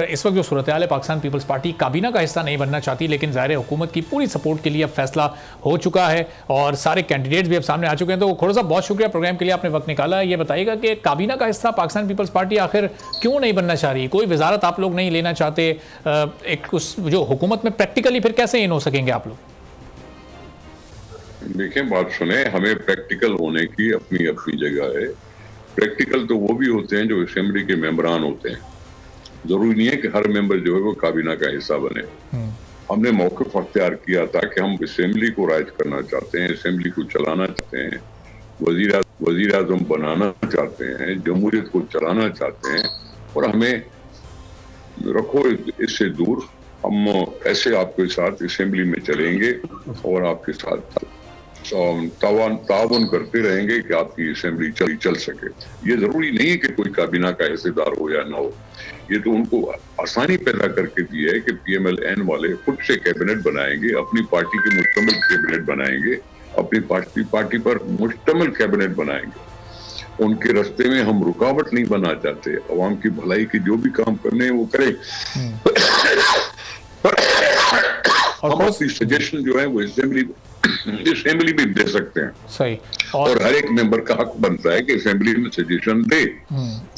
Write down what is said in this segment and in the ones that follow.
इस वक्त जो सूरत हाल है, पाकिस्तान पीपल्स पार्टी काबीना का हिस्सा नहीं बनना चाहती, लेकिन ज़ाहिर है हुकूमत की पूरी सपोर्ट के लिए अब फैसला हो चुका है और सारे कैंडिडेट्स भी अब सामने आ चुके हैं। तो खोड़ा साहब, बहुत शुक्रिया प्रोग्राम के लिए, आपने वक्त निकाला। ये बताइएगा कि काबीना का हिस्सा पाकिस्तान पीपल्स पार्टी आखिर क्यों नहीं बनना चाह रही? कोई वजारत आप लोग नहीं लेना चाहते? एक उस जो हुकूमत में प्रैक्टिकली फिर कैसे इन हो सकेंगे आप लोग? देखें, बात सुने, हमें प्रैक्टिकल होने की अपनी अपनी जगह है। प्रैक्टिकल तो वो भी होते हैं जो असेंबली के मेंबरान होते हैं। जरूरी नहीं है कि हर मेंबर जो है वो काबीना का हिस्सा बने। हमने मौक़िफ़ अख्तियार किया था कि हम असेंबली को राइज करना चाहते हैं, असेंबली को चलाना चाहते हैं, वज़ीर आज़म बनाना चाहते हैं, जमहूरियत को चलाना चाहते हैं, और हमें रखो इससे दूर। हम ऐसे आपके साथ असेंबली में चलेंगे और आपके साथ तावन करते रहेंगे कि आपकी असेंबली चल सके। ये जरूरी नहीं है कि कोई काबीना का हिस्सेदार हो या ना हो। ये तो उनको आसानी पैदा करके दी है कि PMLN वाले खुद से कैबिनेट बनाएंगे, अपनी पार्टी के मुश्तमिल कैबिनेट बनाएंगे, अपनी पार्टी पर मुश्तमिल कैबिनेट बनाएंगे। उनके रास्ते में हम रुकावट नहीं बना चाहते। अवाम की भलाई की जो भी काम करने हैं वो करें। हम अपनी सजेशन जो है वो असेंबली भी दे सकते हैं। सही। और हर एक मेंबर का हक बनता है कि असेंबली में सजेशन दे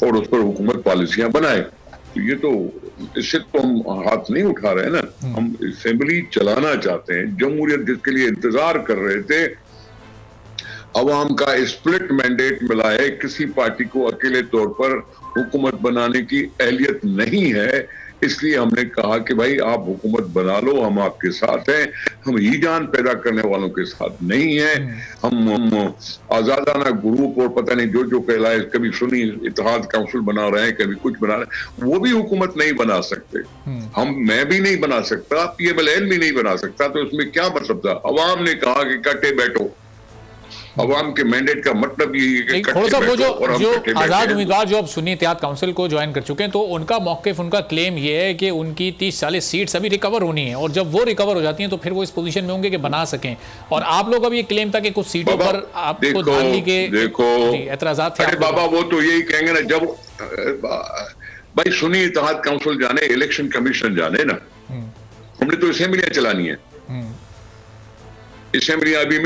और उस पर हुकूमत पॉलिसियां बनाए। तो ये तो इससे तो हम हाथ नहीं उठा रहे हैं ना। हम असेंबली चलाना चाहते हैं। जमहूरियत जिसके लिए इंतजार कर रहे थे, अवाम का स्प्लिट मैंडेट मिला है। किसी पार्टी को अकेले तौर पर हुकूमत बनाने की अहलियत नहीं है, इसलिए हमने कहा कि भाई आप हुकूमत बना लो, हम आपके साथ हैं। हम ही जान पैदा करने वालों के साथ नहीं हैं। हम आजादाना ग्रुप और पता नहीं जो कहलाए, कभी सुन्नी इत्तेहाद काउंसिल बना रहे हैं, कभी कुछ बना रहे हैं, वो भी हुकूमत नहीं बना सकते। मैं भी नहीं बना सकता, PMLN भी नहीं बना सकता। तो उसमें क्या मतलब था? अवाम ने कहा कि कटे बैठो। अवाम के मैंडेट का मतलब यही है कि वो जो आजाद उम्मीदवार जो अब सुन्नी इत्तेहाद काउंसिल को ज्वाइन कर चुके हैं, तो उनका मौक़िफ़, उनका क्लेम ये है कि उनकी 30-40 सीट्स अभी रिकवर होनी है, और जब वो रिकवर हो जाती हैं तो फिर वो इस पोजीशन में होंगे कि बना सकें। और आप लोग अब ये क्लेम था कि कुछ सीटों पर आपको धांधली के एतराज़ात थे। अरे बाबा, वो तो यही कहेंगे ना, जब भाई सुन्नी इत्तेहाद काउंसिल जाने, इलेक्शन कमीशन जाने ना, हमने तो असेंबलियां चलानी है। असेंबली अभी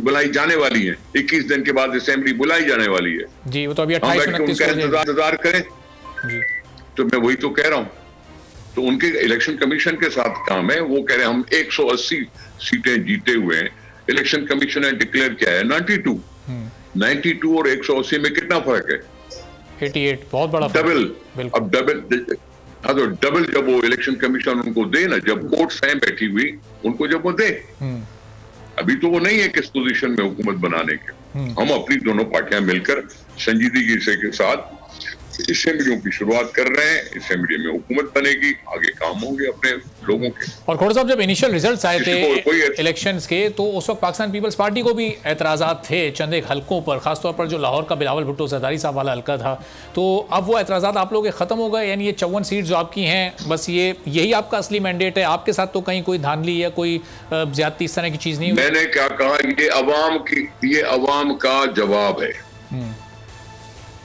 बुलाई जाने वाली है। 21 दिन के बाद असेंबली बुलाई जाने वाली है जी। वो तो अभी 28-29 उनका इंतजार करें जी। तो मैं वही तो कह रहा हूं। तो उनके इलेक्शन कमीशन के साथ काम है। वो कह रहे हैं हम 180 सीटें जीते हुए हैं। इलेक्शन कमीशन ने डिक्लेयर किया है 92 और 180 में कितना फर्क है? 88, बहुत बड़ा डबल। अब डबल जब वो इलेक्शन कमीशन उनको दे ना, जब कोर्ट में बैठी हुई उनको जब वो दे, अभी तो वो नहीं है किस पोजीशन में हुकूमत बनाने के। हम अपनी दोनों पार्टियां मिलकर संजीदगी से के साथ असेंबलियों की शुरुआत कर रहे हैं। असेंबली में हुकूमत बनेगी, आगे काम होंगे अपने लोगों के। और खोड़ा साहब, जब इनिशियल रिजल्ट्स आए थे इलेक्शंस के, तो उस वक्त पाकिस्तान पीपल्स पार्टी को भी एतराज़ात थे चंद एक हलकों पर, खासतौर पर जो लाहौर का बिलावल भुट्टो जरदारी साहब वाला हल्का था। तो अब वो एतराज़ात आप लोगों के ख़त्म हो गए? यानी ये 54 सीट जो आपकी हैं, बस यही आपका असली मैंडेट है? आपके साथ तो कहीं कोई धांधली या कोई ज्यादती इस तरह की चीज़ नहीं हुई? मैंने क्या कहा, ये अवाम का जवाब है।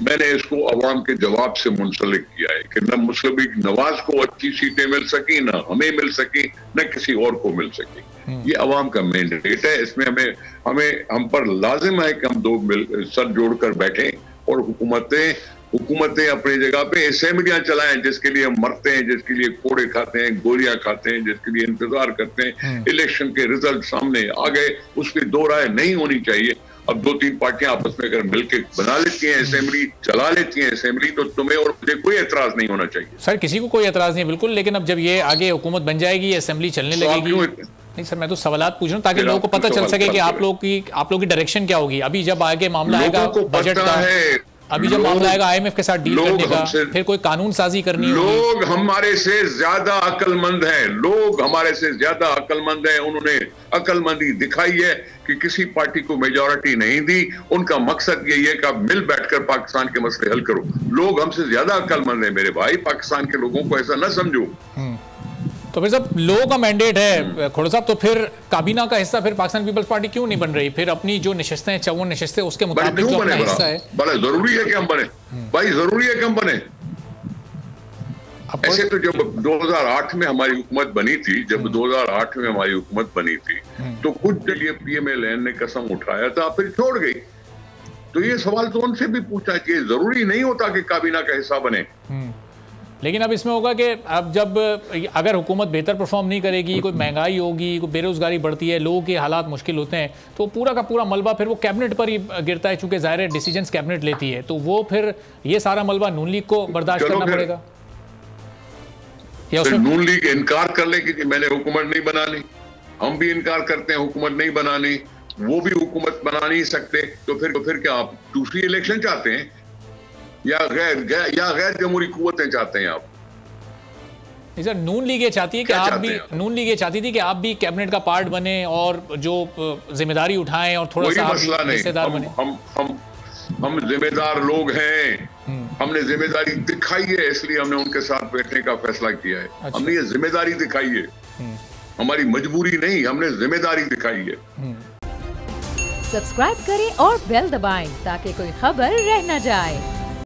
मैंने इसको अवाम के जवाब से मुंसलिक किया है कि न मुस्लिम लीग नवाज को अच्छी सीटें मिल सकी, न हमें मिल सकी, न किसी और को मिल सकी। ये अवाम का मैंडेट है। इसमें हम पर लाजिम है कि हम दो सर जोड़कर बैठें और हुकूमतें अपनी जगह पे असेंबलियां चलाएं, जिसके लिए हम मरते हैं, जिसके लिए कोड़े खाते हैं, गोलियां खाते हैं, जिसके लिए इंतजार करते हैं। इलेक्शन के रिजल्ट सामने आ गए, उसकी दो राय नहीं होनी चाहिए। अब 2-3 पार्टियां आपस में अगर मिलकर बना लेती हैं असेंबली, चला लेती हैं असेंबली, तो तुम्हें और मुझे कोई एतराज नहीं होना चाहिए। सर, किसी को कोई एतराज नहीं, बिल्कुल। लेकिन अब जब ये आगे हुकूमत बन जाएगी, असेंबली चलने लगेगी, नहीं सर, मैं तो सवालात पूछ रहा हूँ ताकि लोगों को पता चल सके कि आप लोग की डायरेक्शन क्या होगी। अभी जब आगे मामला आएगा बजट का, अभी जब मामला आएगा IMF के साथ डील करने का, फिर कोई कानून साजी करनी होगी। लोग हमारे से ज्यादा अक्लमंद हैं। उन्होंने अक्लमंदी दिखाई है कि किसी पार्टी को मेजॉरिटी नहीं दी। उनका मकसद यही है कि आप मिल बैठकर पाकिस्तान के मसले हल करो। लोग हमसे ज्यादा अक्लमंद हैं मेरे भाई। पाकिस्तान के लोगों को ऐसा न समझो। तो फिर सब लोगों का मैंडेट है खोड़ा साहब, तो फिर काबीना का हिस्सा फिर पाकिस्तान पीपल्स पार्टी क्यों नहीं बन रही? फिर अपनी जो नशिस्तें हैं, 54 नशिस्तें, उसके मुताबिक जो अपना हिस्सा है। बड़ा जरूरी है कि हम बने भाई, जरूरी है कि हम बने। ऐसे तो जब 2008 में हमारी हुकूमत बनी थी, जब 2008 में हमारी हुकूमत बनी थी तो कुछ लिए पीएमएलएन ने कसम उठाया था, फिर छोड़ गई। तो ये सवाल तो उनसे भी पूछना चाहिए, जरूरी नहीं होता कि काबीना का हिस्सा बने। लेकिन अब इसमें होगा कि अब जब अगर हुकूमत बेहतर परफॉर्म नहीं करेगी, कोई महंगाई होगी, कोई बेरोजगारी बढ़ती है, लोगों के हालात मुश्किल होते हैं, तो पूरा का पूरा मलबा फिर वो कैबिनेट पर ही गिरता है, चूंकि ज़ाहिर है डिसीजंस कैबिनेट लेती है, तो वो फिर ये सारा मलबा नून लीग को बर्दाश्त करना पड़ेगा। या नून लीग इनकार कर ले कि मैंने हुकूमत नहीं बनानी, हम भी इनकार करते हैं हुकूमत नहीं बनानी, वो भी हुकूमत बना नहीं सकते, तो फिर क्या आप दूसरी इलेक्शन चाहते हैं या गैर जमहूरी कुव्वतें चाहते हैं आप? सर, नून लीग ये चाहती है कि आप भी, नून लीग ये चाहती थी कि आप भी कैबिनेट का पार्ट बने और जो जिम्मेदारी उठाएं और थोड़ा सा हिस्सेदार बने। हम जिम्मेदार लोग हैं, हमने जिम्मेदारी दिखाई है, इसलिए हमने उनके साथ बैठने का फैसला किया है। अच्छा। हमने ये जिम्मेदारी दिखाई है, हमारी मजबूरी नहीं, हमने जिम्मेदारी दिखाई है। सब्सक्राइब करें और बेल दबाएं ताकि कोई खबर रह न जाए।